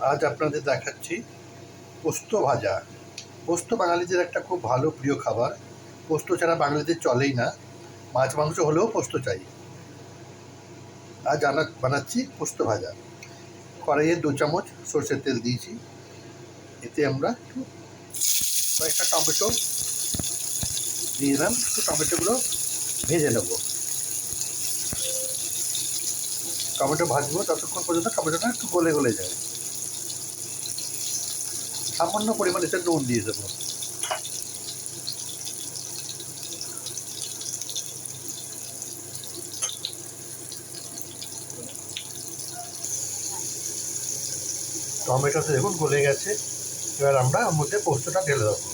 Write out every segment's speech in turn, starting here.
আজ আপনাদের দেখাচ্ছি পোস্ত ভাজা। পোস্ত বাঙালিদের একটা খুব ভালো প্রিয় খাবার। পোস্ত ছাড়া বাঙালিদের চলেই না। মাছ মাংস হলেও পোস্ত চাই। আজ বানাচ্ছি পোস্ত ভাজা। কড়াইয়ে 2 চামচ সরষের তেল দিয়েছি। এতে আমরা একটু কয়েকটা টমেটো দিয়ে দিলাম। একটু টমেটোগুলো ভেজে নেব। টমেটো ভাজবো ততক্ষণ পর্যন্ত টমেটোটা একটু গলে গলে যায়। সামান্য পরিমাণে এতে নুন দিয়ে দেবো। টমেটোতে দেখুন গলে গেছে। এবার আমরা ওর মধ্যে পোস্তটা ঢেলে দেবো।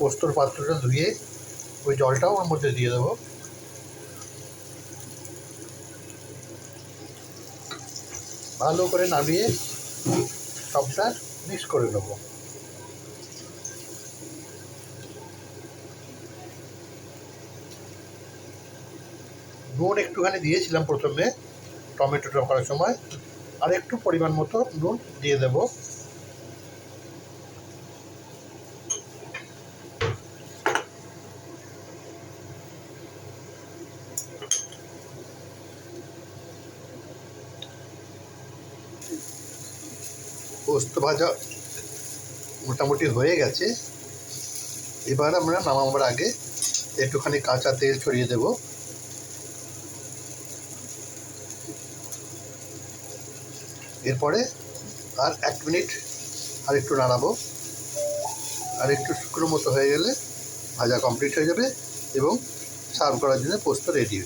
পোস্তর পাত্রটা ধুয়ে ওই জলটাও ওর মধ্যে দিয়ে দেবো। ভালো করে নামিয়ে সবটা মিক্স করে নেবো। নুন একটুখানি দিয়েছিলাম প্রথমে টমেটোটা করার সময়, আর একটু পরিমাণ মতো নুন দিয়ে দেব। পোস্ত ভাজা মোটামুটি হয়ে গেছে। এবার আমরা নামাবার আগে একটুখানি কাঁচা তেল ছড়িয়ে দেব। এরপরে আর 1 মিনিট আর একটু নাড়াবো। আর একটু শুকনো মতো হয়ে গেলে ভাজা কমপ্লিট হয়ে যাবে এবং সার্ভ করার জন্য পোস্ত রেডি।